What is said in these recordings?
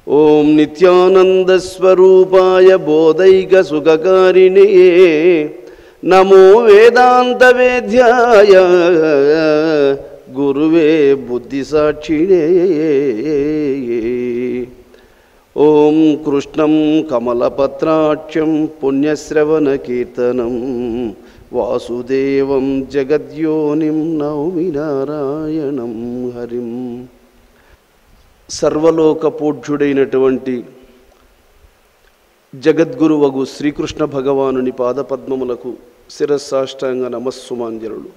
ఓం నిత్యానందస్వరూపాయ బోధైక సుఖకారిణే నమో వేదాంత వేద్యాయ గురువే బుద్ధిసాక్షిణే. ఓం కృష్ణం కమలపత్రాక్షం పుణ్యశ్రవణకీర్తనం వాసుదేవం జగద్యోనిం నౌమి నారాయణం హరిం. సర్వలోక పూజ్యుడైనటువంటి జగద్గురువగు శ్రీకృష్ణ భగవానుని పాదపద్మములకు శిరస్సాష్టాంగ నమస్సుమాంజలులు.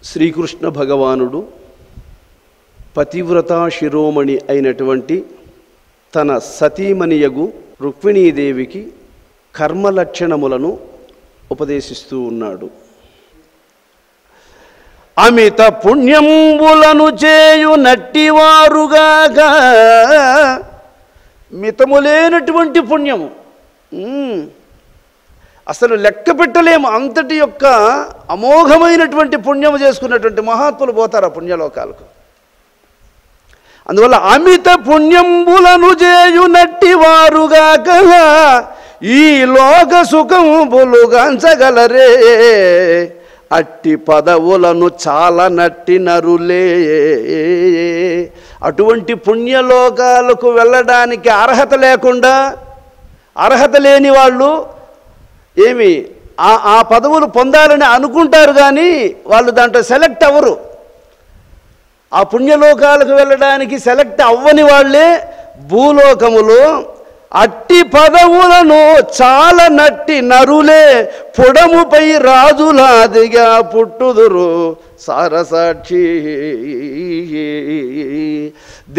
శ్రీకృష్ణ భగవానుడు పతివ్రతా శిరోమణి అయినటువంటి తన సతీమణియగు రుక్మిణీదేవికి కర్మలక్షణములను ఉపదేశిస్తూ ఉన్నాడు. అమిత పుణ్యంబులను చేయు నట్టివారుగాక, మితములేనటువంటి పుణ్యము, అసలు లెక్క పెట్టలేము అంతటి యొక్క అమోఘమైనటువంటి పుణ్యము చేసుకున్నటువంటి మహాత్ములు పోతారు ఆ పుణ్యలోకాలకు. అందువల్ల అమిత పుణ్యంబులను చేయు నట్టివారుగాక ఈ లోక సుఖంబులు గాంచగలరే, అట్టి పదవులను చాలా నట్టి నరులే. అటువంటి పుణ్యలోకాలకు వెళ్ళడానికి అర్హత లేకుండా, అర్హత లేని వాళ్ళు ఏమి ఆ పదవులు పొందాలని అనుకుంటారు కానీ వాళ్ళు దాంట్లో సెలెక్ట్ అవ్వరు. ఆ పుణ్యలోకాలకు వెళ్ళడానికి సెలెక్ట్ అవ్వని వాళ్ళే భూలోకములు అట్టి పదవులను చాలా నట్టి నరులే పుడముపై రాజులాదిగా పుట్టుదురు సారసాక్షి.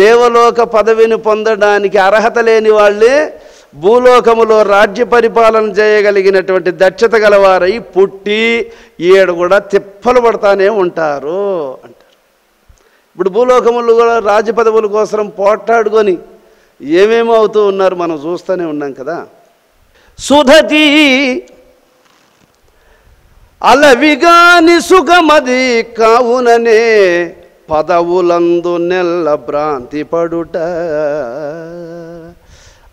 దేవలోక పదవిని పొందడానికి అర్హత లేని వాళ్ళే భూలోకములో రాజ్య పరిపాలన చేయగలిగినటువంటి దక్షత గలవారై పుట్టి ఏడు కూడా తిప్పలు పడతానే ఉంటారు అంటారు. ఇప్పుడు భూలోకములు కూడా రాజ్య పదవుల కోసం పోట్లాడుకొని ఏమేమో అవుతూ ఉన్నారు, మనం చూస్తూనే ఉన్నాం కదా. సుధతి అలవిగాని సుఖమది కావుననే పదవులందు నెల్ల భ్రాంతి పడుట.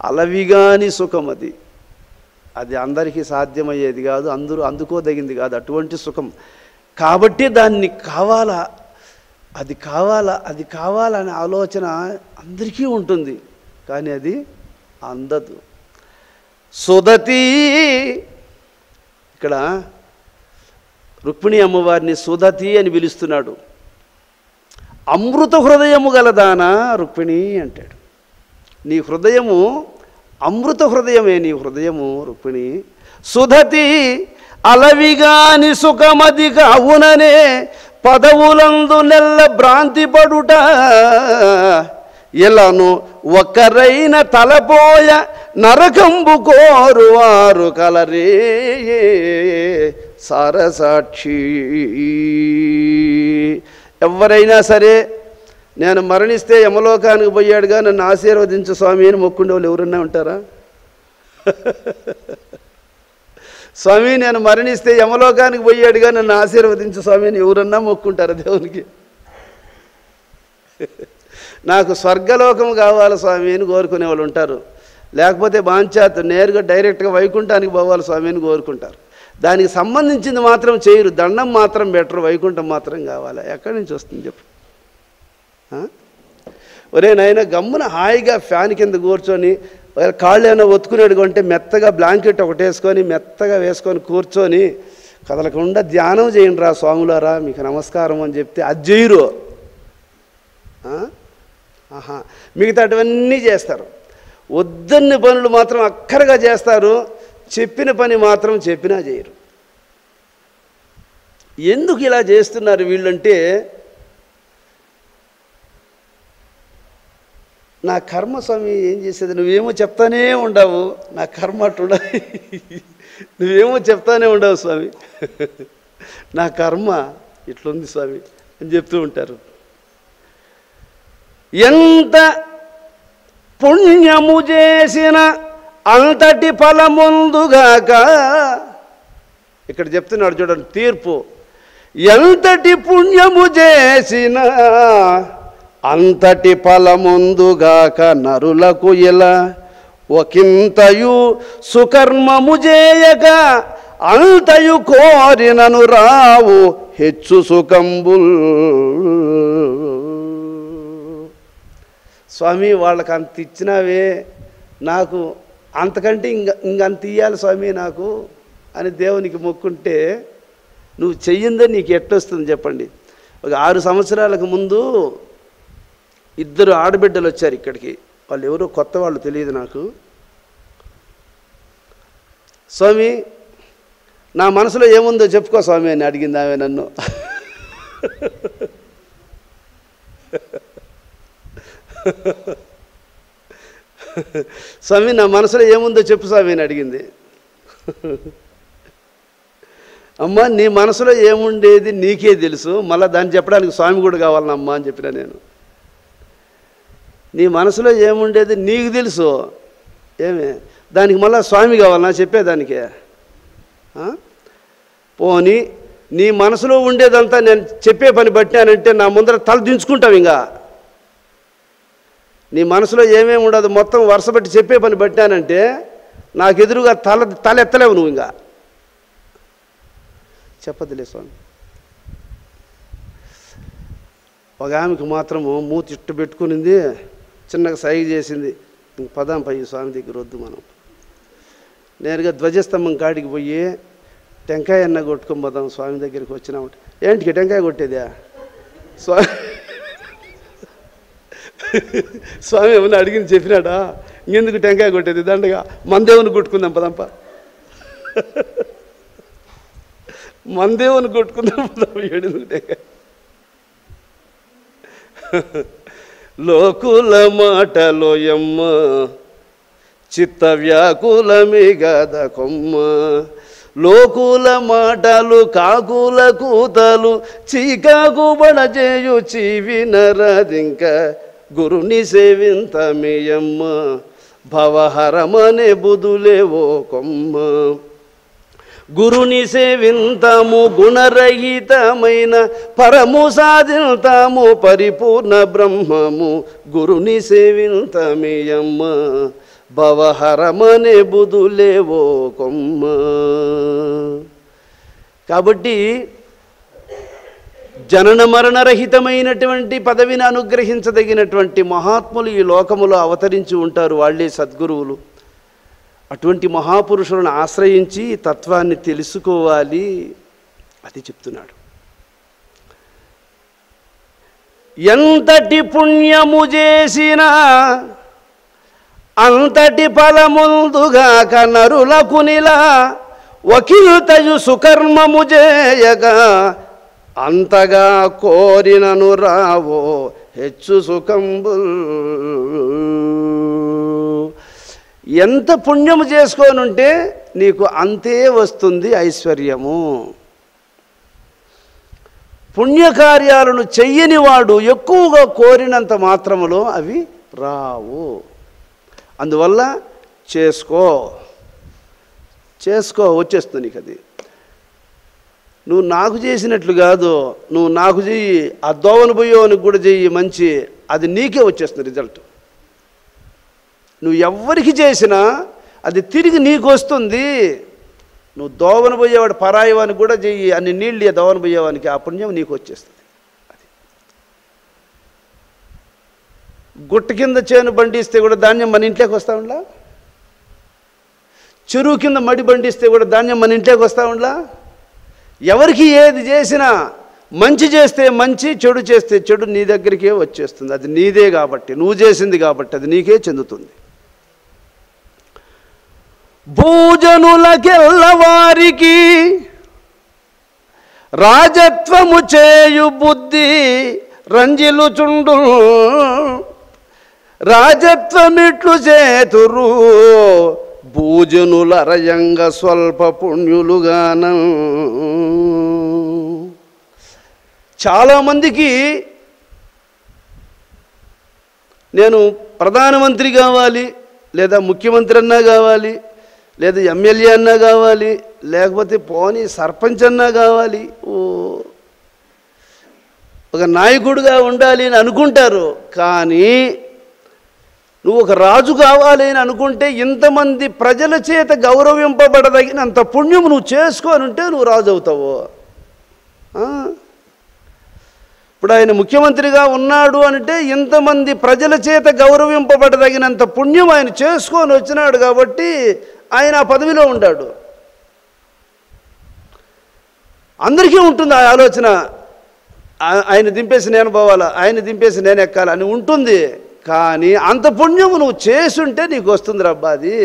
అలవిగాని సుఖమది, అది అందరికీ సాధ్యమయ్యేది కాదు, అందరూ అందుకోదగింది కాదు అటువంటి సుఖం. కాబట్టి దాన్ని కావాలా, అది కావాలా, అది కావాలనే ఆలోచన అందరికీ ఉంటుంది, కానీ అది అందదు. సుధతి, ఇక్కడ రుక్మిణి అమ్మవారిని సుధతి అని పిలుస్తున్నాడు. అమృత హృదయము గలదానా రుక్మిణి అంటాడు. నీ హృదయము అమృత హృదయమే, నీ హృదయము రుక్మిణి. సుధతి అలవిగాని సుఖమది కావుననే పదవులందు నెల్ల భ్రాంతి పడుట. ఎలాను ఒకరైన తలపోయ నరకంబు కోరువారు కలరే సారసాక్షి. ఎవరైనా సరే నేను మరణిస్తే యమలోకానికి పోయాడుగా నన్ను ఆశీర్వదించు స్వామి అని మొక్కుండే వాళ్ళు ఎవరన్నా ఉంటారా? స్వామి నేను మరణిస్తే యమలోకానికి పోయాడుగా నన్ను ఆశీర్వదించు స్వామి అని ఎవరన్నా మొక్కుంటారా దేవునికి? నాకు స్వర్గలోకం కావాలి స్వామి అని కోరుకునే వాళ్ళు ఉంటారు. లేకపోతే బాంచాత్ నేరుగా డైరెక్ట్గా వైకుంఠానికి పోవాలి స్వామి అని కోరుకుంటారు. దానికి సంబంధించింది మాత్రం చేయరు, దండం మాత్రం బెటరు, వైకుంఠం మాత్రం కావాలి. ఎక్కడి నుంచి వస్తుంది చెప్పు? ఒరే నాయన గమ్మున హాయిగా ఫ్యాన్ కింద కూర్చొని కాళ్ళు ఏమైనా ఒత్తుకునేడు కొంటే మెత్తగా బ్లాంకెట్ ఒకటి వేసుకొని మెత్తగా వేసుకొని కూర్చొని కదలకుండా ధ్యానం చేయండి రా స్వాములారా మీకు నమస్కారం అని చెప్తే అది చేయరు. మిగతావన్నీ చేస్తారు. వద్దన్ని పనులు మాత్రం అక్కరగా చేస్తారు, చెప్పిన పని మాత్రం చెప్పినా చేయరు. ఎందుకు ఇలా చేస్తున్నారు వీళ్ళంటే, నా కర్మ స్వామి ఏం చేసేది, నువ్వేమో చెప్తానే ఉండవు, నా కర్మ అట్టుండ, నువ్వేమో చెప్తానే ఉండవు స్వామి, నా కర్మ ఇట్లుంది స్వామి అని చెప్తూ ఉంటారు. ఎంత పుణ్యము చేసిన అంతటి ఫలముందుగాక, ఇక్కడ చెప్తున్నాడు చూడండి తీర్పు. ఎంతటి పుణ్యము చేసిన అంతటి ఫలముందుగాక నరులకు ఇలా ఒకంతయు సుకర్మము చేయక అంతయు కోరినను రావు హెచ్చు సుఖంబుల్. స్వామి వాళ్ళకి అంత ఇచ్చినావే, నాకు అంతకంటే ఇంకంత ఇయ్యాలి స్వామి నాకు అని దేవునికి మొక్కుంటే నువ్వు చెయ్యిందే నీకు ఎట్టొస్తుంది చెప్పండి. ఒక 6 సంవత్సరాలకు ముందు 2 ఆడబిడ్డలు వచ్చారు ఇక్కడికి. వాళ్ళు ఎవరో కొత్త వాళ్ళు తెలియదు నాకు. స్వామి నా మనసులో ఏముందో చెప్పుకో స్వామి అని అడిగింది ఆమె నన్ను. స్వామి నా మనసులో ఏముందో చెప్పు స్వామి అని అడిగింది. అమ్మ నీ మనసులో ఏముండేది నీకే తెలుసు, మళ్ళీ దాన్ని చెప్పడానికి స్వామి కూడా కావాలనమ్మా అని చెప్పిన నేను. నీ మనసులో ఏముండేది నీకు తెలుసు, ఏమే దానికి మళ్ళీ స్వామి కావాలన్నా చెప్పేదానికే? పోనీ నీ మనసులో ఉండేదంతా నేను చెప్పే పని బట్టానంటే నా ముందర తల దించుకుంటావు. ఇంకా నీ మనసులో ఏమేమి ఉండదు మొత్తం వరుస బట్టి చెప్పే పని పట్టానంటే నాకు ఎదురుగా తల ఎత్తలేవు నువ్వు. ఇంకా చెప్పదులే స్వామి. ఒక ఆమెకు మాత్రము మూతి ఇట్టు పెట్టుకునింది, చిన్నగా సైగ చేసింది, ఇంక పదాం పై స్వామి దగ్గర వద్దు మనం. నేరుగా ధ్వజస్తంభం కాడికి పోయి టెంకాయ అన్న కొట్టుకొని పోదాం స్వామి దగ్గరికి వచ్చినామంటే, ఏంటికి టెంకాయ కొట్టేదా స్వామి ఏమన్నా అడిగింది చెప్పినాడా? ఇంకెందుకు టెంకాయ కొట్టేది, దండగా మందేవుని కొట్టుకుందాం పదంప, మందేవుని కొట్టుకుందాం పదాం. ఏడుందుకు టెంకాయ? లోకుల మాటలోయమ్మ చిత్త వ్యాకులమి గద కొమ్మ, లోకుల మాటలు కాకుల కూతలు చీకాకు బడజేయు చీవినరదింక గురుని సేవింతమేయమ్మ భవహరమనే బుధులేవో కొమ్మ. గురుని సేవింతము గుణరహితమైన పరము సాధింతాము పరిపూర్ణ బ్రహ్మము గురుని సేవింతమేయమ్మ భవహరమనే బుధులేవో కొమ్మ. కాబట్టి జనన మరణరహితమైనటువంటి పదవిని అనుగ్రహించదగినటువంటి మహాత్ములు ఈ లోకములో అవతరించి ఉంటారు, వాళ్ళే సద్గురువులు. అటువంటి మహాపురుషులను ఆశ్రయించి తత్వాన్ని తెలుసుకోవాలి, అది చెప్తున్నాడు. ఎంతటి పుణ్యము చేసినా అంతటి ఫలముందుగాక నరులకు నిలా ఒకంతయు సుకర్మము చేయగా అంతగా కోరినను రావో హెచ్చు సుఖంబుల్. ఎంత పుణ్యము చేసుకోనుంటే నీకు అంతే వస్తుంది ఐశ్వర్యము. పుణ్యకార్యాలను చెయ్యని వాడు ఎక్కువగా కోరినంత మాత్రములో అవి రావు. అందువల్ల చేసుకో వచ్చేస్తుంది నీకు. అది నువ్వు నాకు చేసినట్లు కాదు, నువ్వు నాకు చెయ్యి, ఆ దోవను పోయేవానికి కూడా చెయ్యి మంచి, అది నీకే వచ్చేస్తుంది రిజల్ట్. నువ్వు ఎవరికి చేసినా అది తిరిగి నీకు వస్తుంది. నువ్వు దోవన పోయేవాడు పరాయవానికి కూడా చెయ్యి, అన్ని నీళ్ళు దోవన పోయేవానికి, ఆ పుణ్యం నీకు వచ్చేస్తుంది. అది గుట్ట కింద చేను బండిస్తే కూడా ధాన్యం మన ఇంట్లోకి వస్తూ ఉండలా, చెరువు కింద మడి బండిస్తే కూడా ధాన్యం మన ఇంట్లోకి వస్తూ ఉండలా. ఎవరికి ఏది చేసినా మంచి చేస్తే మంచి, చెడు చేస్తే చెడు నీ దగ్గరికే వచ్చేస్తుంది. అది నీదే కాబట్టి, నువ్వు చేసింది కాబట్టి అది నీకే చెందుతుంది. భూజనులకెల్లవారికి రాజత్వము చేయు బుద్ధి రంజిలుచుండు, రాజత్వమిట్లు చేతురు భూజనుల రయంగ స్వల్ప పుణ్యులుగాన. చాలామందికి నేను ప్రధానమంత్రి కావాలి, లేదా ముఖ్యమంత్రి అన్నా కావాలి, లేదా ఎమ్మెల్యే అన్నా కావాలి, లేకపోతే పోనీ సర్పంచ్ అన్నా కావాలి. ఒక నాయకుడిగా ఉండాలి అని అనుకుంటారు. కానీ నువ్వు ఒక రాజు కావాలి అని అనుకుంటే ఇంతమంది ప్రజల చేత గౌరవింపబడదగినంత పుణ్యం నువ్వు చేసుకొని ఉంటే నువ్వు రాజు అవుతావు. ఇప్పుడు ఆయన ముఖ్యమంత్రిగా ఉన్నాడు అంటే ఇంతమంది ప్రజల చేత గౌరవింపబడదగినంత పుణ్యం ఆయన చేసుకొని వచ్చినాడు కాబట్టి ఆయన ఆ పదవిలో ఉంటాడు. అందరికీ ఉంటుంది ఆ ఆలోచన, ఆయన దింపేసి నేను పోవాలా, ఆయన దింపేసి నేను ఎక్కాలా అని ఉంటుంది. కానీ అంత పుణ్యము నువ్వు చేసుంటే నీకు వస్తుంది రబ్బా. అది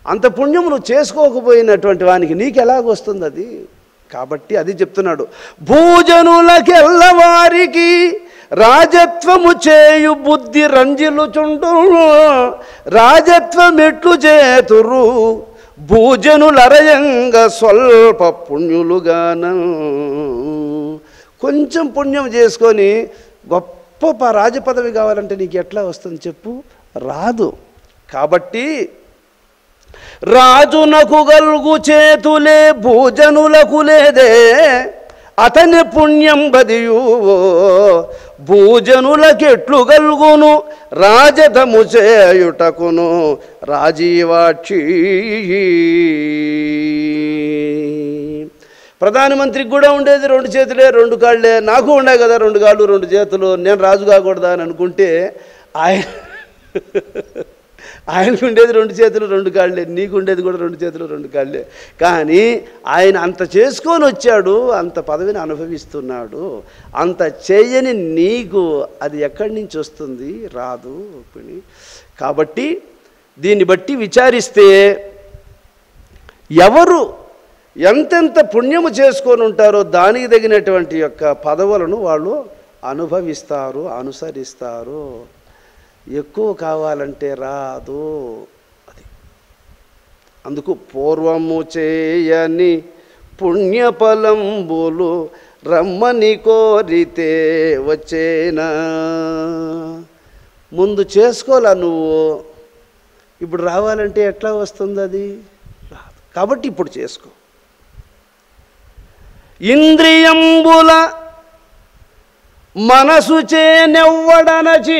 అంత పుణ్యము నువ్వు చేసుకోకపోయినటువంటి వానికి నీకు ఎలాగొస్తుంది అది? కాబట్టి అది చెప్తున్నాడు, భూజనులకెల్లవారికి రాజత్వము చేయు బుద్ధి రంజిల్లుచుండు, రాజత్వమెట్లు చేతురు భూజనులరయంగా స్వల్ప పుణ్యులుగాన. కొంచెం పుణ్యం చేసుకొని గొప్ప రాజపదవి కావాలంటే నీకు ఎట్లా వస్తుంది చెప్పు? రాదు. కాబట్టి రాజునకు గల్గు చేతులే భూజనులకు లేదే, అతని పుణ్యం బదియు భూజనులకెట్లు గల్గును రాజధము చేయుటకును రాజీవాక్షి. ప్రధానమంత్రికి కూడా ఉండేది 2 చేతులే 2 కాళ్ళే, నాకు ఉన్నాయి కదా 2 కాళ్ళు 2 చేతులు, నేను రాజు కాకూడదా అని అనుకుంటే ఆయనకు ఉండేది 2 చేతులు 2 కాళ్ళే, నీకు ఉండేది కూడా 2 చేతులు 2 కాళ్ళే. కానీ ఆయన అంత చేసుకొని వచ్చాడు, అంత పదవిని అనుభవిస్తున్నాడు. అంత చేయని నీకు అది ఎక్కడి నుంచి వస్తుంది? రాదు. కాబట్టి దీన్ని బట్టి విచారిస్తే ఎవరు ఎంతెంత పుణ్యము చేసుకొని ఉంటారో దానికి తగినటువంటి యొక్క పదవులను వాళ్ళు అనుభవిస్తారు, అనుసరిస్తారు. ఎక్కువ కావాలంటే రాదు. అది అందుకు పూర్వము చేయని పుణ్యఫలంబులు రమ్మని కోరితే వచ్చేనా. ముందు చేసుకోలా నువ్వు, ఇప్పుడు రావాలంటే ఎట్లా వస్తుంది? అది రాదు. కాబట్టి ఇప్పుడు చేసుకో. ఇంద్రియంబుల మనసు చేనెవ్వడనచి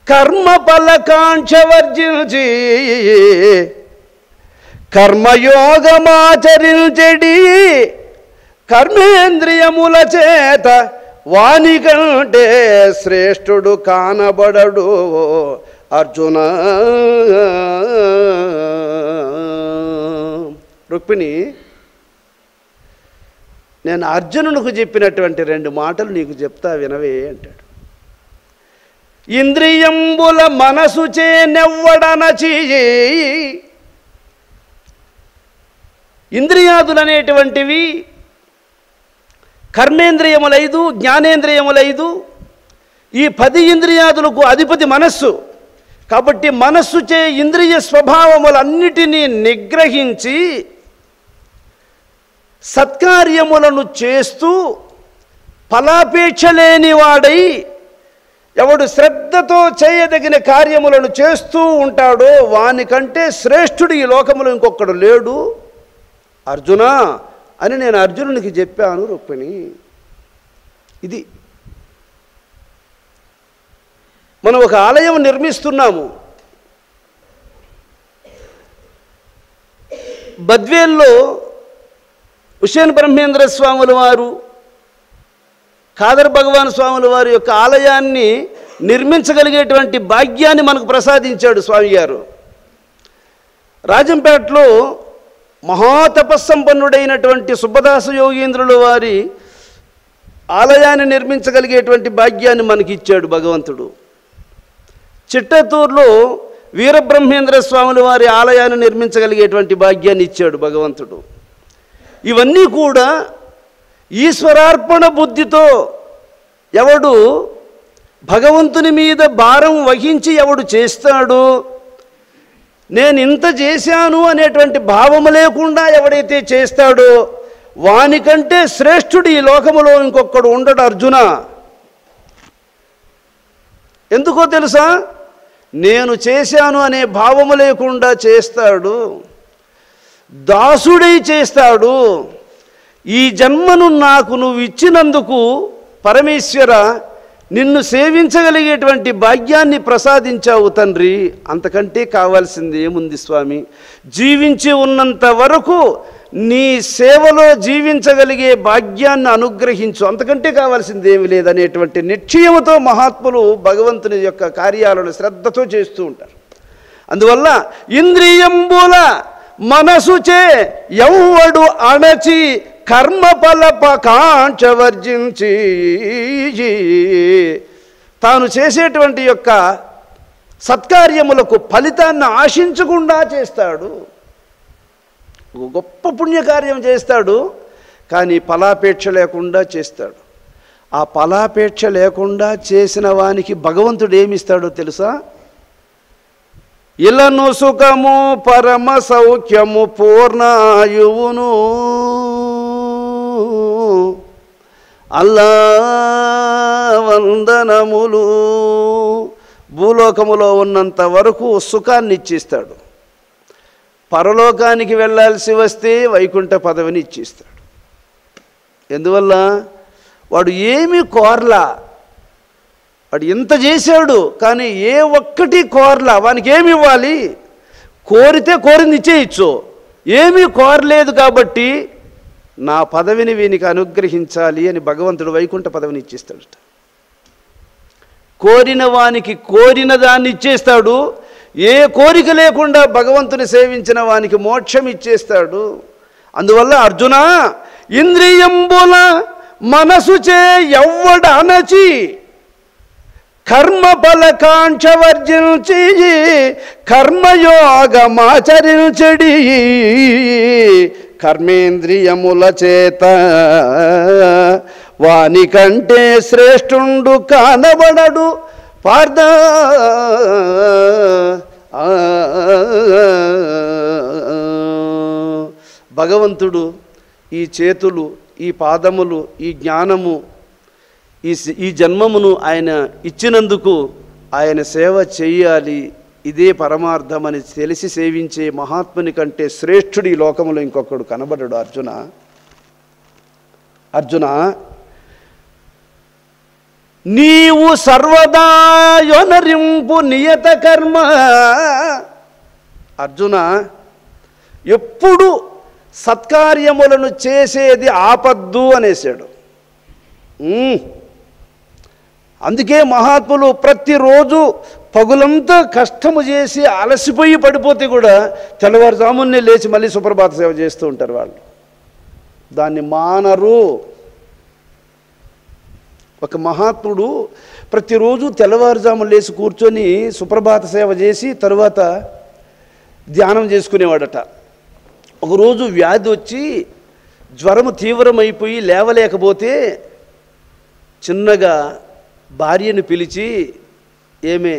కర్మఫలకాంక్ష వర్జించి కర్మయోగమాచరించెడి కర్మేంద్రియముల చేత వానికంటే శ్రేష్ఠుడు కానబడడు అర్జున. రుక్మిణి, నేను అర్జునునికి చెప్పినటువంటి 2 మాటలు నీకు చెప్తా వినవే అంటాడు. ఇంద్రియంబుల మనసు చేనెవ్వడనచి, ఇంద్రియాదులనేటువంటివి కర్మేంద్రియములైదు, జ్ఞానేంద్రియములైదు. ఈ 10 ఇంద్రియాదులకు అధిపతి మనస్సు. కాబట్టి మనస్సు చే ఇంద్రియ స్వభావములన్నిటినీ నిగ్రహించి సత్కార్యములను చేస్తూ ఫలాపేక్ష లేనివాడై ఎవడు శ్రద్ధతో చేయదగిన కార్యములను చేస్తూ ఉంటాడో వానికంటే శ్రేష్ఠుడు ఈ లోకములో ఇంకొకడు లేడు అర్జున అని నేను అర్జునునికి చెప్పాను రుక్మిణి. ఇది మనం ఒక ఆలయం నిర్మిస్తున్నాము. బద్వేల్లో హుసేన్ బ్రహ్మేంద్ర స్వాముల వారు, ఖాదర్ భగవాన్ స్వాముల వారి యొక్క ఆలయాన్ని నిర్మించగలిగేటువంటి భాగ్యాన్ని మనకు ప్రసాదించాడు స్వామి గారు. రాజంపేటలో మహాతపస్సంపన్నుడైనటువంటి సుబ్బదాస యోగీంద్రుల వారి ఆలయాన్ని నిర్మించగలిగేటువంటి భాగ్యాన్ని మనకి ఇచ్చాడు భగవంతుడు. చిట్టతూరులో వీరబ్రహ్మేంద్ర స్వాముల వారి ఆలయాన్ని నిర్మించగలిగేటువంటి భాగ్యాన్ని ఇచ్చాడు భగవంతుడు. ఇవన్నీ కూడా ఈశ్వరార్పణ బుద్ధితో ఎవడు భగవంతుని మీద భారం వహించి ఎవడు చేస్తాడో, నేను ఇంత చేశాను అనేటువంటి భావము లేకుండా ఎవడైతే చేస్తాడో వానికంటే శ్రేష్ఠుడు ఈ లోకములో ఇంకొకడు ఉండడు అర్జున. ఎందుకో తెలుసా? నేను చేశాను అనే భావము లేకుండా చేస్తాడు, దాసుడై చేస్తాడు. ఈ జన్మను నాకు నువ్వు ఇచ్చినందుకు పరమేశ్వర నిన్ను సేవించగలిగేటువంటి భాగ్యాన్ని ప్రసాదించావు తండ్రి, అంతకంటే కావాల్సింది ఏముంది స్వామి, జీవించి ఉన్నంత వరకు నీ సేవలో జీవించగలిగే భాగ్యాన్ని అనుగ్రహించు, అంతకంటే కావాల్సింది ఏమి లేదనేటువంటి నిశ్చయముతో మహాత్ములు భగవంతుని యొక్క కార్యాలను శ్రద్ధతో చేస్తూ ఉంటారు. అందువల్ల ఇంద్రియంబుల మనసుచే ఎవ్వడు అణచి కర్మఫలపకాంక్ష వర్జించి తాను చేసేటువంటి యొక్క సత్కార్యములకు ఫలితాన్ని ఆశించకుండా చేస్తాడు. గొప్ప పుణ్యకార్యం చేస్తాడు, కానీ ఫలాపేక్ష లేకుండా చేస్తాడు. ఆ ఫలాపేక్ష లేకుండా చేసిన వానికి భగవంతుడు ఏమిస్తాడో తెలుసా? ఇలను సుఖము పరమ సౌఖ్యము పూర్ణాయువును అల్లా వందనములు. భూలోకములో ఉన్నంత వరకు సుఖాన్ని ఇచ్చిస్తాడు, పరలోకానికి వెళ్ళాల్సి వస్తే వైకుంఠ పదవిని ఇచ్చిస్తాడు. ఎందువల్ల? వాడు ఏమీ కోరలా, వాడు ఇంత చేశాడు కానీ ఏ ఒక్కటి కోరలా. వానికి ఏమి ఇవ్వాలి? కోరితే కోరింది ఇచ్చేయచ్చు, ఏమీ కోరలేదు కాబట్టి నా పదవిని వీనికి అనుగ్రహించాలి అని భగవంతుడు వైకుంఠ పదవిని ఇచ్చేస్తాడట. కోరిన వానికి కోరిన దాన్ని ఇచ్చేస్తాడు, ఏ కోరిక లేకుండా భగవంతుని సేవించిన వానికి మోక్షం ఇచ్చేస్తాడు. అందువల్ల అర్జున, ఇంద్రియంబుల మనసుచే ఎవ్వడ అనచి కర్మ ఫలకాంక్ష వర్జించి కర్మయోగమాచరించడి కర్మేంద్రియముల చేత వానికంటే శ్రేష్ఠుండు కానబడడు పార్థ. భగవంతుడు ఈ చేతులు, ఈ పాదములు, ఈ జ్ఞానము, ఈ జన్మమును ఆయన ఇచ్చినందుకు ఆయన సేవ చేయాలి, ఇదే పరమార్థమని తెలిసి సేవించే మహాత్ముని కంటే శ్రేష్ఠుడు ఈ లోకములో ఇంకొకడు కనబడడు. అర్జున, అర్జున నీవు సర్వదా యొనరింపు నియత కర్మ. అర్జున, ఎప్పుడు సత్కార్యములను చేసేది ఆపద్దు అనేసాడు. అందుకే మహాత్ములు ప్రతిరోజు పగులంతా కష్టము చేసి అలసిపోయి పడిపోతే కూడా తెల్లవారుజామునే లేచి మళ్ళీ సుప్రభాత సేవ చేస్తూ ఉంటారు వాళ్ళు. దాన్ని మానరు. ఒక మహాత్ముడు ప్రతిరోజు తెల్లవారుజామున లేచి కూర్చొని సుప్రభాత సేవ చేసి తరువాత ధ్యానం చేసుకునేవాడట. ఒకరోజు వ్యాధి వచ్చి జ్వరము తీవ్రమైపోయి లేవలేకపోతే చిన్నగా భార్యను పిలిచి, ఏమే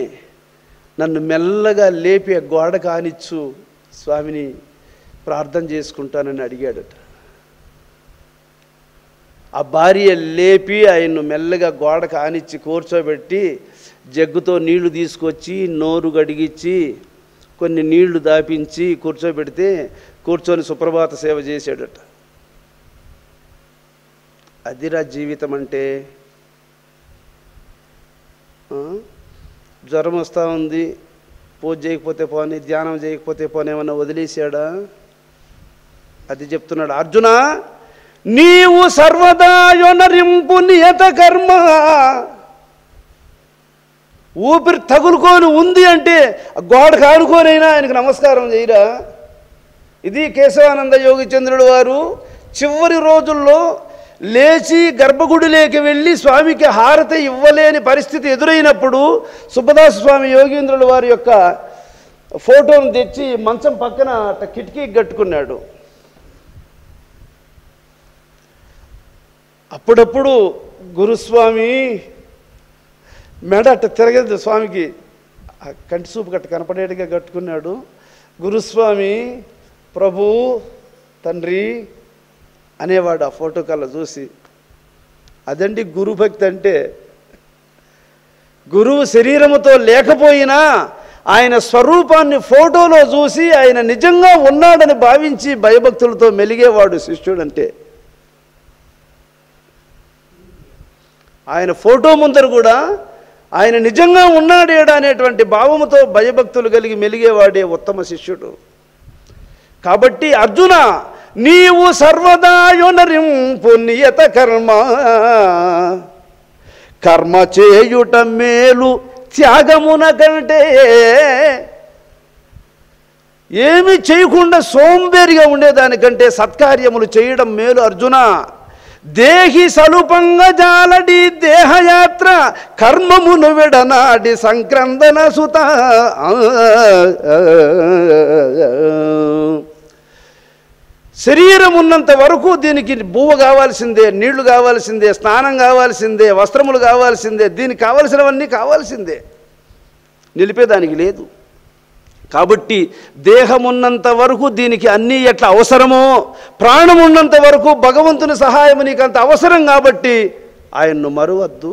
నన్ను మెల్లగా లేపి గోడ కానిచ్చు, స్వామిని ప్రార్థన చేసుకుంటానని అడిగాడట. ఆ భార్య లేపి ఆయన్ను మెల్లగా గోడ కానిచ్చి కూర్చోబెట్టి జగ్గుతో నీళ్లు తీసుకొచ్చి నోరు గడిగించి కొన్ని నీళ్లు దాపించి కూర్చోబెడితే కూర్చొని సుప్రభాత సేవ చేశాడట. అదిరా జీవితం అంటే. జ్వరం వస్తూ ఉంది, పూజ చేయకపోతే పోనీ, ధ్యానం చేయకపోతే పోనీ, ఏమన్నా వదిలేశాడా? అది చెప్తున్నాడు. అర్జున, నీవు సర్వదా యొనరింపు నియత కర్మ. ఊపిరి తగులుకొని ఉంది అంటే గోడ కానుకోనైనా ఆయనకు నమస్కారం చేయరా? ఇది కేశవానంద యోగిచంద్రుడు వారు చివరి రోజుల్లో లేచి గర్భగుడిలోకి వెళ్ళి స్వామికి హారతి ఇవ్వలేని పరిస్థితి ఎదురైనప్పుడు సుబ్బదాస స్వామి యోగీంద్రుల వారి యొక్క ఫోటోను తెచ్చి మంచం పక్కన కిటికీకి కట్టుకున్నాడు. అప్పుడప్పుడు గురుస్వామి మెడ అట్ట తిరగదు, స్వామికి కంటి చూపు గట్ట కనపడేట్టుగా కట్టుకున్నాడు. గురుస్వామి, ప్రభు, తండ్రి అనేవాడు ఆ ఫోటో కల్లా చూసి. అదండి గురుభక్తి అంటే. గురువు శరీరముతో లేకపోయినా ఆయన స్వరూపాన్ని ఫోటోలో చూసి ఆయన నిజంగా ఉన్నాడని భావించి భయభక్తులతో మెలిగేవాడు శిష్యుడంటే. ఆయన ఫోటో ముందర కూడా ఆయన నిజంగా ఉన్నాడేడా అనేటువంటి భావముతో భయభక్తులు కలిగి మెలిగేవాడే ఉత్తమ శిష్యుడు. కాబట్టి అర్జున, నీవు సర్వదాయునరింపు నియత కర్మ, కర్మ చేయుట మేలు త్యాగమున కంటే. ఏమి చేయకుండా సోంబేరిగా ఉండేదానికంటే సత్కార్యములు చేయడం మేలు అర్జున. దేహి సలుపంగ జాలడి దేహయాత్ర, కర్మమును విడనాడి సంక్రందన సుత. శరీరం ఉన్నంత వరకు దీనికి బువ్వ కావాల్సిందే, నీళ్లు కావాల్సిందే, స్నానం కావాల్సిందే, వస్త్రములు కావాల్సిందే, దీనికి కావలసినవన్నీ కావాల్సిందే, నిలిపేదానికి లేదు. కాబట్టి దేహం ఉన్నంత వరకు దీనికి అన్నీ ఎట్లా అవసరమో, ప్రాణం ఉన్నంత వరకు భగవంతుని సహాయం నీకు అంత అవసరం. కాబట్టి ఆయన్ను మరువద్దు.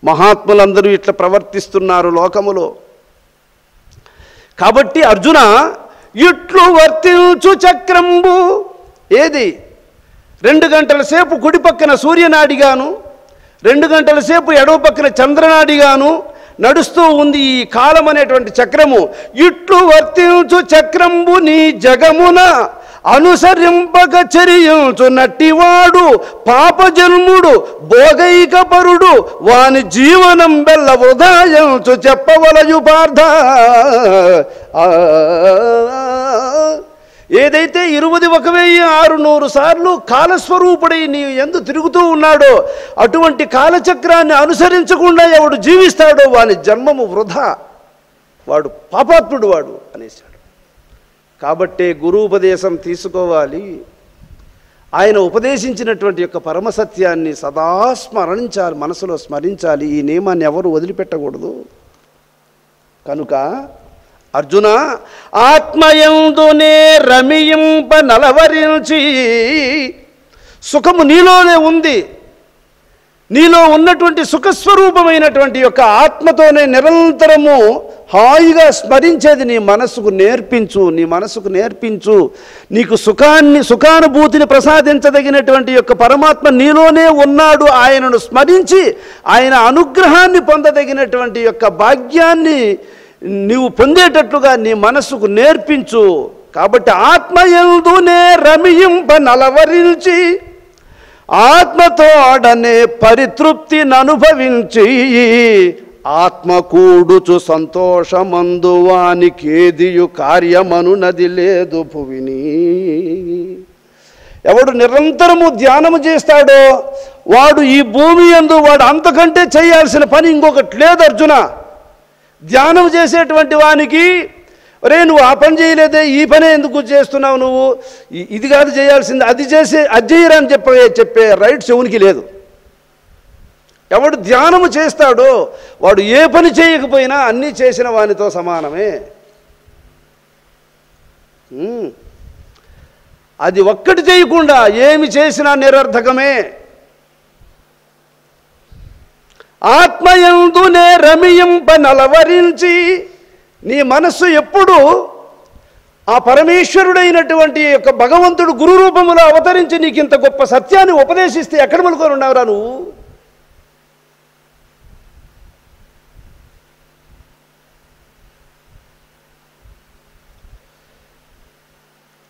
మహాత్ములందరూ ఇట్లా ప్రవర్తిస్తున్నారు లోకములో. కాబట్టి అర్జున, ఇట్లు వర్తించు చక్రంబు, ఏది 2 గంటల సేపు కుడి పక్కన సూర్యనాడిగాను, 2 గంటల సేపు ఎడవ పక్కన చంద్రనాడిగాను నడుస్తూ ఉంది ఈ కాలం అనేటువంటి చక్రము. ఇట్లు వర్తించు చక్రంబు నీ జగమున అనుసరింపక చర్యించు నట్టివాడు పాపజన్ముడు భోగైక పరుడు, వాని జీవనం బెల్ల వృధాయించు చెప్పవలయు పార్థ. ఏదైతే 21,600 సార్లు కాలస్వరూపుడై నీ యందు తిరుగుతూ ఉన్నాడో, అటువంటి కాలచక్రాన్ని అనుసరించకుండా ఎవడు జీవిస్తాడో వాని జన్మము వృధా, వాడు పాపాత్ముడు వాడు అనేసాడు. కాబట్టే గురూపదేశం తీసుకోవాలి. ఆయన ఉపదేశించినటువంటి యొక్క పరమసత్యాన్ని సదా స్మరించాలి, మనసులో స్మరించాలి. ఈ నియమాన్ని ఎవరు వదిలిపెట్టకూడదు. కనుక అర్జున, ఆత్మయందునే రమియింప నలవరించి, సుఖము నీలోనే ఉంది. నీలో ఉన్నటువంటి సుఖస్వరూపమైనటువంటి యొక్క ఆత్మతోనే నిరంతరము హాయిగా స్మరించేది నీ మనసుకు నేర్పించు, నీ మనసుకు నేర్పించు. నీకు సుఖానుభూతిని ప్రసాదించదగినటువంటి యొక్క పరమాత్మ నీలోనే ఉన్నాడు. ఆయనను స్మరించి ఆయన అనుగ్రహాన్ని పొందదగినటువంటి యొక్క భాగ్యాన్ని నీవు పొందేటట్లుగా నీ మనసుకు నేర్పించు. కాబట్టి ఆత్మయందునే రమియింప నలవరించి, ఆత్మతో ఆడనే పరితృప్తిని అనుభవించి, ఆత్మ కూడుచు సంతోషమందువానికేదియు కార్యమనునది లేదు భువిని. ఎవడు నిరంతరము ధ్యానము చేస్తాడో వాడు ఈ భూమి యందు వాడు అంతకంటే చేయాల్సిన పని ఇంకొకటి లేదు అర్జున. ధ్యానం చేసేటువంటి వానికి, ఒరే నువ్వు ఆ పని చేయలేదే, ఈ పనే ఎందుకు చేస్తున్నావు, నువ్వు ఇది కాదు చేయాల్సింది, అది చేయరా అని చెప్పే రైట్ చెవునికి లేదు. ఎవడు ధ్యానము చేస్తాడో వాడు ఏ పని చేయకపోయినా అన్నీ చేసిన వానితో సమానమే. అది ఒక్కటి చేయకుండా ఏమి చేసినా నిరర్థకమే. ఆత్మయందునే రమియింప నలవరించి, నీ మనస్సు ఎప్పుడు ఆ పరమేశ్వరుడైనటువంటి యొక్క భగవంతుడు గురు రూపములో అవతరించి నీకు ఇంత గొప్ప సత్యాన్ని ఉపదేశిస్తే ఎక్కడ మలుకొని ఉన్నావురా నువ్వు?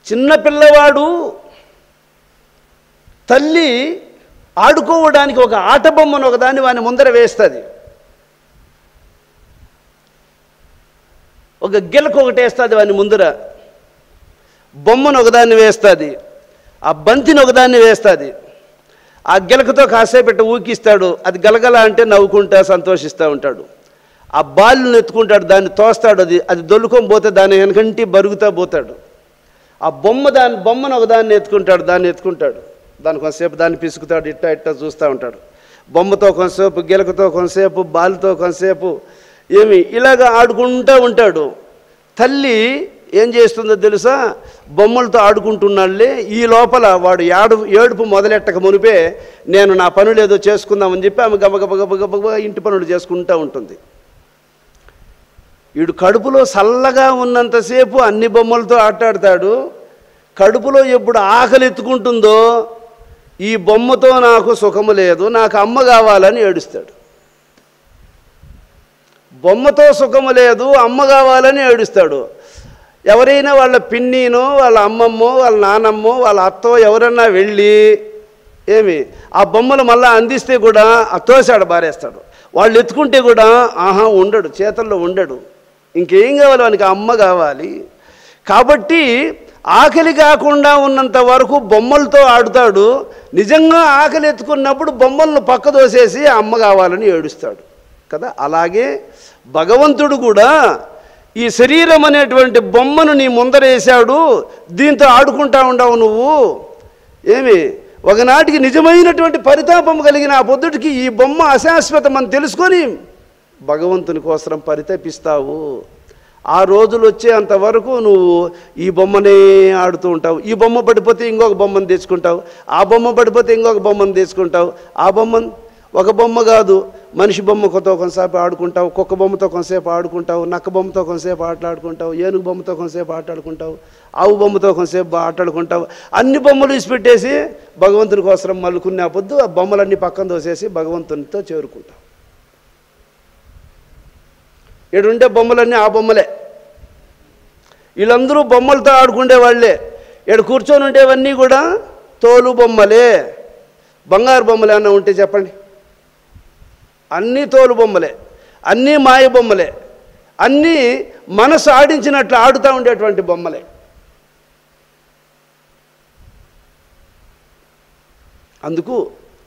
చిన్న పిల్లవాడు తల్లి ఆడుకోవడానికి ఒక ఆట బొమ్మను ఒకదాన్ని వాని ముందర వేస్తుంది, ఒక గిలకు ఒకటి వేస్తుంది వాని ముందర, బొమ్మను ఒకదాన్ని వేస్తుంది, ఆ బంతిని ఒకదాన్ని వేస్తుంది, ఆ గిలకతో కాసేపెట్టి ఊకిస్తాడు, అది గలగల అంటే నవ్వుకుంటా సంతోషిస్తూ ఉంటాడు. ఆ బాలుని ఎత్తుకుంటాడు, దాన్ని తోస్తాడు, అది దొల్లుకొని పోతే దాని వెనకంటి బరుగుతూ పోతాడు. ఆ బొమ్మను ఒకదాన్ని ఎత్తుకుంటాడు, దాని కొంతసేపు దాన్ని పిసుకుతాడు, ఇట్టా చూస్తూ ఉంటాడు. బొమ్మతో కొంతసేపు, గిలకతో కొంతసేపు, బాలుతో కొంతసేపు, ఇలాగా ఆడుకుంటూ ఉంటాడు. తల్లి ఏం చేస్తుందో తెలుసా? బొమ్మలతో ఆడుకుంటున్నాళ్ళే, ఈ లోపల వాడు ఏడుపు మొదలెట్టక మునిపే నేను నా పనులు ఏదో చేసుకుందామని చెప్పి ఆమె గబగబ ఇంటి పనులు చేసుకుంటూ ఉంటుంది. వీడు కడుపులో చల్లగా ఉన్నంతసేపు అన్ని బొమ్మలతో ఆటాడతాడు. కడుపులో ఎప్పుడు ఆకలి ఎత్తుకుంటుందో ఈ బొమ్మతో నాకు సుఖము లేదు, నాకు అమ్మ కావాలని ఏడుస్తాడు. బొమ్మతో సుఖము లేదు, అమ్మ కావాలని ఏడుస్తాడు. ఎవరైనా వాళ్ళ పిన్నీనో, వాళ్ళ అమ్మమ్మో, వాళ్ళ నానమ్మో, వాళ్ళ అత్తో ఎవరన్నా వెళ్ళి ఏమి ఆ బొమ్మలు మళ్ళీ అందిస్తే కూడా తోసాడు, బారేస్తాడు. వాళ్ళు ఎత్తుకుంటే కూడా ఆహా ఉండడు, చేతల్లో ఉండడు. ఇంకేం కావాలి వానికి? అమ్మ కావాలి. కాబట్టి ఆకలి కాకుండా ఉన్నంత వరకు బొమ్మలతో ఆడుతాడు. నిజంగా ఆకలి ఎత్తుకున్నప్పుడు బొమ్మలను పక్క దోసేసి అమ్మ కావాలని ఏడుస్తాడు కదా. అలాగే భగవంతుడు కూడా ఈ శరీరం అనేటువంటి బొమ్మను నీ ముందరేశాడు, దీంతో ఆడుకుంటా ఉండవు నువ్వు. ఏమి ఒకనాటికి నిజమైనటువంటి పరితాపం కలిగిన ఆ పొద్దుటికి ఈ బొమ్మ అశాశ్వతం అని తెలుసుకొని భగవంతుని కోసం పరితపిస్తావు. ఆ రోజులు వచ్చేంతవరకు నువ్వు ఈ బొమ్మనే ఆడుతూ ఉంటావు. ఈ బొమ్మ పడిపోతే ఇంకొక బొమ్మను తెచ్చుకుంటావు, ఆ బొమ్మ పడిపోతే ఇంకొక బొమ్మను తెచ్చుకుంటావు. ఆ బొమ్మ ఒక బొమ్మ కాదు, మనిషి బొమ్మతో కొంతసేపు ఆడుకుంటావు, కుక్క బొమ్మతో కొంతసేపు ఆడుకుంటావు, నక్క బొమ్మతో కొంతసేపు ఆటలాడుకుంటావు, ఏనుగు బొమ్మతో కొంతసేపు ఆటలాడుకుంటావు, ఆవు బొమ్మతో కొంతసేపు ఆటలాడుకుంటావు. అన్ని బొమ్మలు ఇసిపెట్టేసి భగవంతుని కోసం మలుకునే పొద్దు ఆ బొమ్మలన్నీ పక్కన దోసేసి భగవంతునితో చేరుకుంటావు. ఏడుండే బొమ్మలన్నీ ఆ బొమ్మలే. వీళ్ళందరూ బొమ్మలతో ఆడుకునే వాళ్ళే. ఏడు కూర్చొని ఉండేవన్నీ కూడా తోలు బొమ్మలే. బంగారు బొమ్మలు ఏమన్నా ఉంటే చెప్పండి? అన్నీ తోలు బొమ్మలే, అన్నీ మాయ బొమ్మలే, అన్నీ మనసు ఆడించినట్లు ఆడుతూ ఉండేటువంటి బొమ్మలే. అందుకు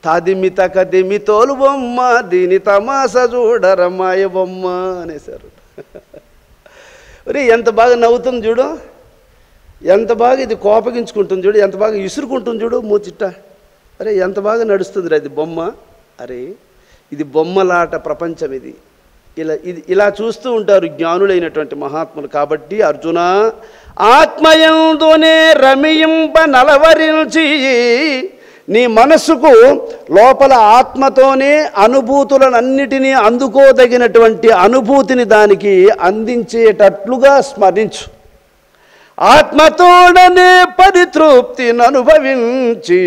తాదిమి తకదిమి తోలు బొమ్మ, దీని తమాస చూడర మాయ బొమ్మ అనేసారు. ఒరే ఎంత బాగా నవ్వుతుంది చూడు, ఎంత బాగా ఇది కోపగించుకుంటుంది చూడు, ఎంత బాగా ఇసురుకుంటుంది చూడు మూచిట్ట. అరే ఎంత బాగా నడుస్తుంది రా ఇది బొమ్మ. అరే ఇది బొమ్మలాట ప్రపంచం. ఇది ఇలా చూస్తూ ఉంటారు జ్ఞానులైనటువంటి మహాత్ములు. కాబట్టి అర్జున, ఆత్మయందునే రమింప నలవరించి, నీ మనస్సుకు లోపల ఆత్మతోనే అనుభూతులనన్నిటినీ అందుకోదగినటువంటి అనుభూతిని దానికి అందించేటట్లుగా స్మరించు. ఆత్మతోడనే పరితృప్తిని అనుభవించి,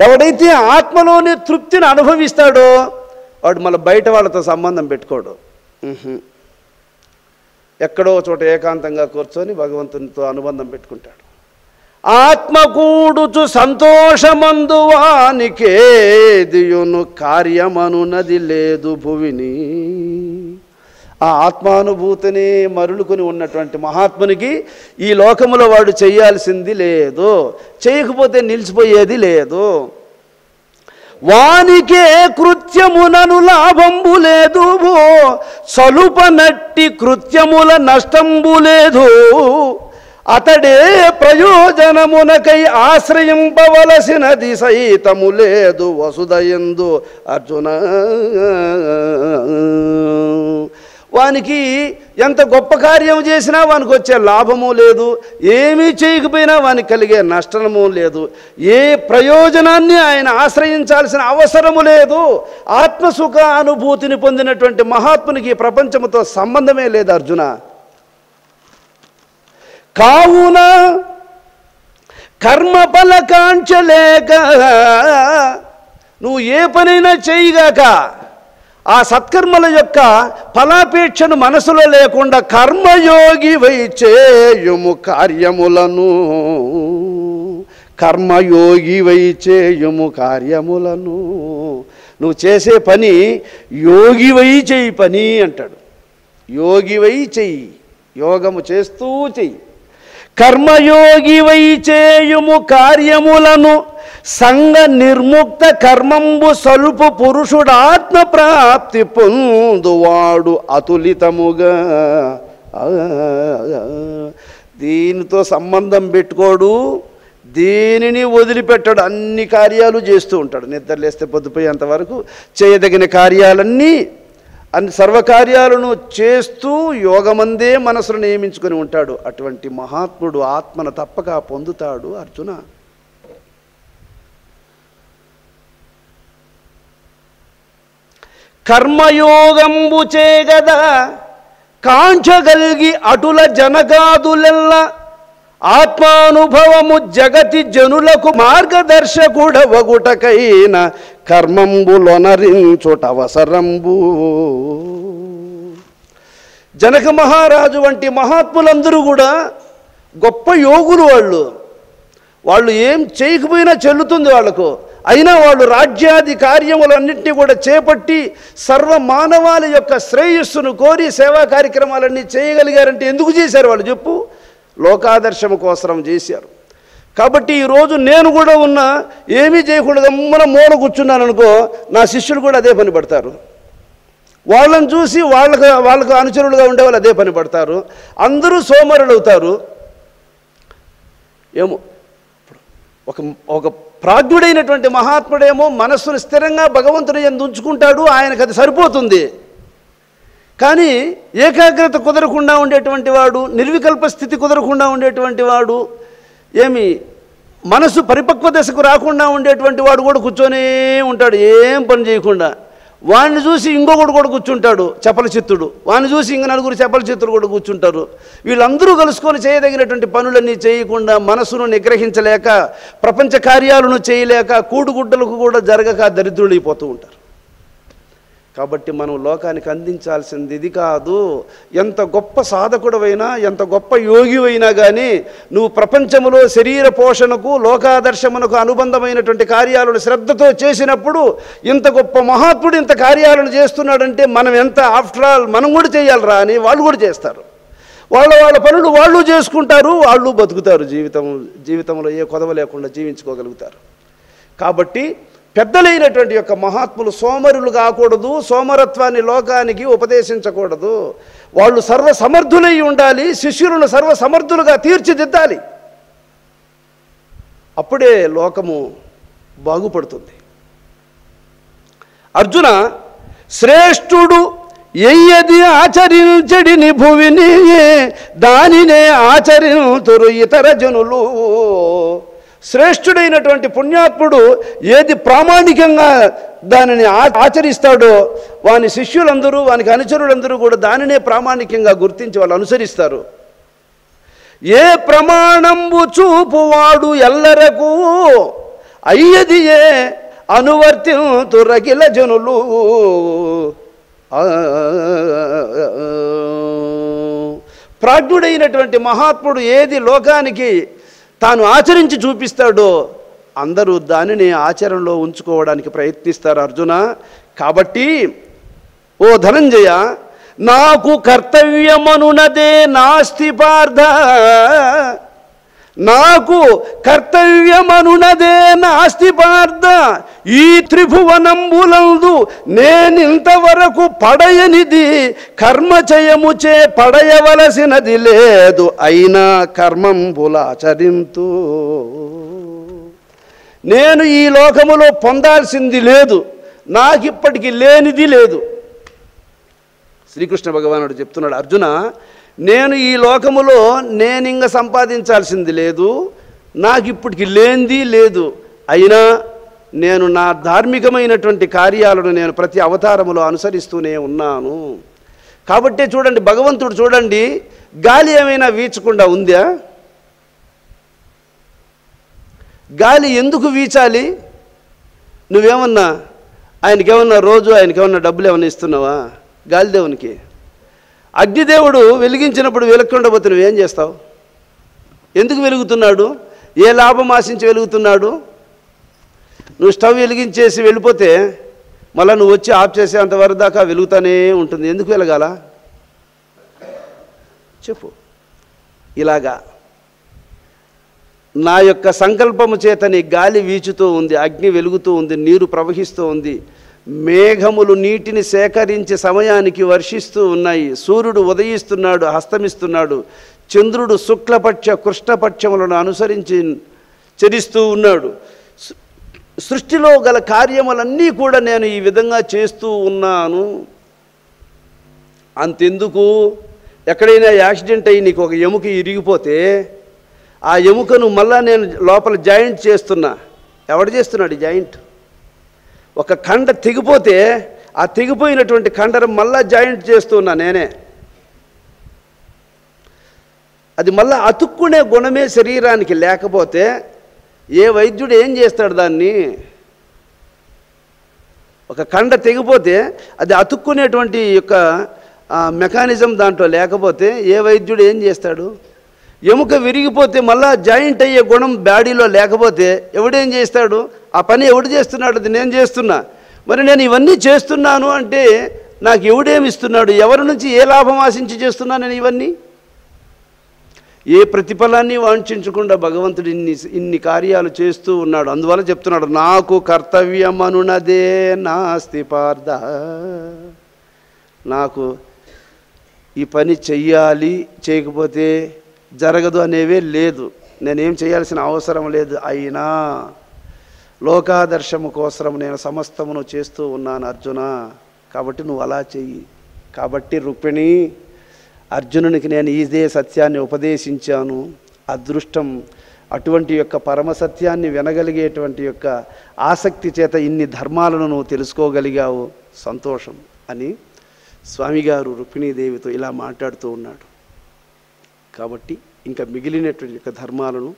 ఎవడైతే ఆత్మలోని తృప్తిని అనుభవిస్తాడో వాడు మళ్ళీ బయట వాళ్ళతో సంబంధం పెట్టుకోడు. ఎక్కడో చోట ఏకాంతంగా కూర్చొని భగవంతునితో అనుబంధం పెట్టుకుంటాడు. ఆత్మకూడుచు సంతోషమందువానికేదియును కార్యమనునది లేదు భువిని. ఆ ఆత్మానుభూతిని మరులుకొని ఉన్నటువంటి మహాత్మునికి ఈ లోకములో వాడు చేయాల్సింది లేదు, చేయకపోతే నిలిచిపోయేది లేదు. వానికే కృత్యమునను లాభంబు లేదు, సలుపనట్టి కృత్యముల నష్టంబు లేదు. అతడే ప్రయోజనమునకై ఆశ్రయింపవలసినది సైతము లేదు వసుదయందు అర్జున. వానికి ఎంత గొప్ప కార్యం చేసినా వానికి వచ్చే లాభము లేదు, ఏమీ చేయకపోయినా వానికి కలిగే నష్టము లేదు, ఏ ప్రయోజనాన్ని ఆయన ఆశ్రయించాల్సిన అవసరము లేదు. ఆత్మసుఖ అనుభూతిని పొందినటువంటి మహాత్మునికి ప్రపంచముతో సంబంధమే లేదు అర్జున. కావున కర్మఫల కాంక్షలేక నువ్వు ఏ పనైనా చేయగాక ఆ సత్కర్మల యొక్క ఫలాపేక్షను మనసులో లేకుండా కర్మయోగి వై చేయుము కార్యములను, కర్మయోగి వై చేయుము కార్యములను. నువ్వు చేసే పని యోగి వై చేయి పని అంటాడు. యోగి వై చెయ్యి, యోగము చేస్తూ చెయ్యి. కర్మయోగి వై చేయుము కార్యములను, సంగ నిర్ముక్త కర్మంబు సలుపు పురుషుడు ఆత్మ ప్రాప్తి పొందువాడు అతులితముగా. దీనితో సంబంధం పెట్టుకోడు, దేనిని వదిలిపెట్టాడు, అన్ని కార్యాలు చేస్తూ ఉంటాడు. నిద్రలేస్తే పొద్దుపోయేంత వరకు చేయదగిన కార్యాలన్నీ అన్ని సర్వకార్యాలను చేస్తూ యోగమందే మనసును నియమించుకొని ఉంటాడు. అటువంటి మహాత్ముడు ఆత్మను తప్పక పొందుతాడు అర్జున. కర్మయోగంబు చేగద కాంక్షగల్గి అటుల జనగాదులెల్ల ఆత్మానుభవము జగతి జనులకు మార్గదర్శకుడవగుటకైన కర్మంబులొనరించుట అవసరంబు. జనక మహారాజు వంటి మహాత్ములందరూ కూడా గొప్ప యోగులు. వాళ్ళు ఏం చేయకపోయినా చెల్లుతుంది వాళ్ళకు. అయినా వాళ్ళు రాజ్యాది కార్యములన్నింటినీ కూడా చేపట్టి సర్వ మానవాళి యొక్క శ్రేయస్సును కోరి సేవా కార్యక్రమాలన్నీ చేయగలిగారంటే ఎందుకు చేశారు వాళ్ళు చెప్పు? లోకాదర్శము కోసం చేశారు. కాబట్టి ఈరోజు నేను కూడా ఉన్నా ఏమీ చేయకుండా గమ్మున మూల కూర్చున్నాను అనుకో, నా శిష్యులు కూడా అదే పని పడతారు. వాళ్ళని చూసి వాళ్ళకు అనుచరులుగా ఉండేవాళ్ళు అదే పని పడతారు. అందరూ సోమరులు అవుతారు. ఏమో ఒక ప్రాజ్ఞుడైనటువంటి మహాత్ముడేమో మనస్సును స్థిరంగా భగవంతుని యందు ఉంచుకుంటాడు, ఆయనకు అది సరిపోతుంది. కానీ ఏకాగ్రత కుదరకుండా ఉండేటువంటి వాడు, నిర్వికల్ప స్థితి కుదరకుండా ఉండేటువంటి వాడు, మనసు పరిపక్వ దశకు రాకుండా ఉండేటువంటి వాడు కూడా కూర్చొనే ఉంటాడు ఏం పని చేయకుండా. వాడిని చూసి ఇంకొకడు కూడా కూర్చుంటాడు చపల చిత్తుడు, వాడిని చూసి ఇంక నలుగురు చపల చిత్తుడు కూడా కూర్చుంటారు. వీళ్ళందరూ కలుసుకొని చేయదగినటువంటి పనులన్నీ చేయకుండా, మనసును నిగ్రహించలేక, ప్రపంచ కార్యాలను చేయలేక, కూడుగుడ్డలకు కూడా జరగక దరిద్రులైపోతూ ఉంటారు. కాబట్టి మనం లోకానికి అందించాల్సింది ఇది కాదు. ఎంత గొప్ప సాధకుడవైనా, ఎంత గొప్ప యోగివైనా కానీ నువ్వు ప్రపంచంలో శరీర పోషణకు, లోకాదర్శమునకు అనుబంధమైనటువంటి కార్యాలను శ్రద్ధతో చేసినప్పుడు, ఇంత గొప్ప మహాత్ముడు ఇంత కార్యాలను చేస్తున్నాడంటే మనం ఎంత, ఆఫ్టర్ ఆల్ మనం కూడా చేయాలిరా అని వాళ్ళు కూడా చేస్తారు. వాళ్ళ పనులు వాళ్ళు చేసుకుంటారు, వాళ్ళు బతుకుతారు. జీవితంలో ఏ కొదవ లేకుండా జీవించుకోగలుగుతారు. కాబట్టి పెద్దలైనటువంటి యొక్క మహాత్ములు సోమరులు కాకూడదు, సోమరత్వాన్ని లోకానికి ఉపదేశించకూడదు. వాళ్ళు సర్వసమర్థులై ఉండాలి, శిష్యులను సర్వసమర్థులుగా తీర్చిదిద్దాలి. అప్పుడే లోకము బాగుపడుతుంది. అర్జున, శ్రేష్ఠుడు ఎయ్యది ఆచరించడిని భువిని దానినే ఆచరింతురు ఇతర జనులు. శ్రేష్ఠుడైనటువంటి పుణ్యాత్ముడు ఏది ప్రామాణికంగా దానిని ఆచరిస్తాడో వాని శిష్యులందరూ, వానికి అనుచరులందరూ కూడా దానినే ప్రామాణికంగా గుర్తించి వాళ్ళు అనుసరిస్తారు. ఏ ప్రమాణంబు చూపువాడు ఎల్లరకు అయ్యది ఏ అనువర్తింతురగిల జనులు. ప్రాజ్ఞుడైనటువంటి మహాత్ముడు ఏది లోకానికి తాను ఆచరించి చూపిస్తాడో అందరూ దానిని ఆచరణలో ఉంచుకోవడానికి ప్రయత్నిస్తారు అర్జున. కాబట్టి ఓ ధనంజయ, నాకు కర్తవ్యమనునదే నాస్తి పార్థ, నాకు కర్తవ్యమనునదే నాస్తి పార్థ, ఈ త్రిభువనంబులందు నేనింతవరకు పడయనిది కర్మచయముచే పడయవలసినది లేదు, అయినా కర్మంబులాచరింతు. నేను ఈ లోకములో పొందాల్సింది లేదు, నాకిప్పటికి లేనిది లేదు. శ్రీకృష్ణ భగవానుడు చెప్తున్నాడు, అర్జున నేను ఈ లోకములో నేనింక సంపాదించాల్సింది లేదు, నాకు ఇప్పటికి లేనిది లేదు, అయినా నేను నా ధార్మికమైనటువంటి కార్యాలను నేను ప్రతి అవతారములో అనుసరిస్తూనే ఉన్నాను. కాబట్టే చూడండి, భగవంతుడు చూడండి, గాలి ఏమైనా వీచకుండా ఉందా? గాలి ఎందుకు వీచాలి? నువ్వేమన్నా ఆయనకేమన్నా రోజు ఆయనకేమన్నా డబ్బులు ఏమన్నా ఇస్తున్నావా గాలిదేవునికి? అగ్నిదేవుడు వెలిగించినప్పుడు వెలగకుండా పోతే నువ్వేం చేస్తావు? ఎందుకు వెలుగుతున్నాడు? ఏ లాభం ఆశించి వెలుగుతున్నాడు? నువ్వు స్టవ్ వెలిగించేసి వెళ్ళిపోతే మళ్ళీ నువ్వు వచ్చి ఆఫ్ చేసేంతవరకు దాకా వెలుగుతూనే ఉంటుంది. ఎందుకు వెలగాల చెప్పు? ఇలాగా నా యొక్క సంకల్పము చేతని గాలి వీచుతూ ఉంది, అగ్ని వెలుగుతూ ఉంది, నీరు ప్రవహిస్తూ ఉంది, మేఘములు నీటిని సేకరించి సమయానికి వర్షిస్తూ ఉన్నాయి, సూర్యుడు ఉదయిస్తున్నాడు, అస్తమిస్తున్నాడు, చంద్రుడు శుక్లపక్ష కృష్ణపక్షములను అనుసరించి చరిస్తూ ఉన్నాడు. సృష్టిలో గల కార్యములన్నీ కూడా నేను ఈ విధంగా చేస్తూ ఉన్నాను. అంతెందుకు, ఎక్కడైనా యాక్సిడెంట్ అయ్యి నీకు ఒక ఎముక ఇరిగిపోతే ఆ ఎముకను మళ్ళా నేను లోపల జాయింట్ చేస్తున్నా. ఎవడు చేస్తున్నాడు జాయింట్? ఒక కండ తెగిపోతే ఆ తెగిపోయినటువంటి కండరం మళ్ళా జాయింట్ చేస్తున్నా నేనే. అది మళ్ళీ అతుక్కునే గుణమే శరీరానికి లేకపోతే ఏ వైద్యుడు ఏం చేస్తాడు దాన్ని? ఒక కండ తెగిపోతే అది అతుక్కునేటువంటి యొక్క మెకానిజం దాంట్లో లేకపోతే ఏ వైద్యుడు ఏం చేస్తాడు? ఎముక విరిగిపోతే మళ్ళా జాయింట్ అయ్యే గుణం బాడీలో లేకపోతే ఎవడేం చేస్తాడు? ఆ పని ఎవడు చేస్తున్నాడు? అది నేను చేస్తున్నా. మరి నేను ఇవన్నీ చేస్తున్నాను అంటే నాకు ఎవడేమి ఇస్తున్నాడు? ఎవరి నుంచి ఏ లాభం ఆశించి చేస్తున్నాను నేను ఇవన్నీ? ఏ ప్రతిఫలాన్ని వాంఛించకుండా భగవంతుడు ఇన్ని కార్యాలు చేస్తూ ఉన్నాడు. అందువల్ల చెప్తున్నాడు, నాకు కర్తవ్యమనునదే నాస్తి పార్థ. నాకు ఈ పని చెయ్యాలి, చేయకపోతే జరగదు అనేవే లేదు. నేనేం చేయాల్సిన అవసరం లేదు. అయినా లోకాదర్శము కోసరం నేను సమస్తమును చేస్తూ ఉన్నాను అర్జున. కాబట్టి నువ్వు అలా చెయ్యి. కాబట్టి రుక్మిణి, అర్జునునికి నేను ఇదే సత్యాన్ని ఉపదేశించాను. అదృష్టం అటువంటి యొక్క పరమసత్యాన్ని వినగలిగేటువంటి యొక్క ఆసక్తి చేత ఇన్ని ధర్మాలను నువ్వు తెలుసుకోగలిగావు, సంతోషం అని స్వామిగారు రుక్మిణీదేవితో ఇలా మాట్లాడుతూ ఉన్నాడు. కాబట్టి ఇంకా మిగిలినటువంటి యొక్క ధర్మాలను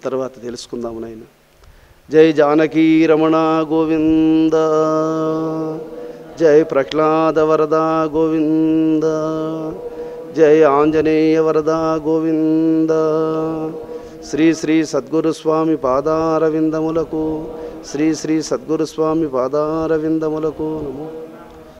తర్వాత తెలుసుకుందాము నాయన. జై జానకీ రమణ గోవింద, జై ప్రహ్లాద వరద గోవింద, జై ఆంజనేయ వరద గోవింద. శ్రీ శ్రీ సద్గురుస్వామి పాదారవిందములకు, శ్రీ శ్రీ సద్గురుస్వామి పాదారవిందములకు నమో.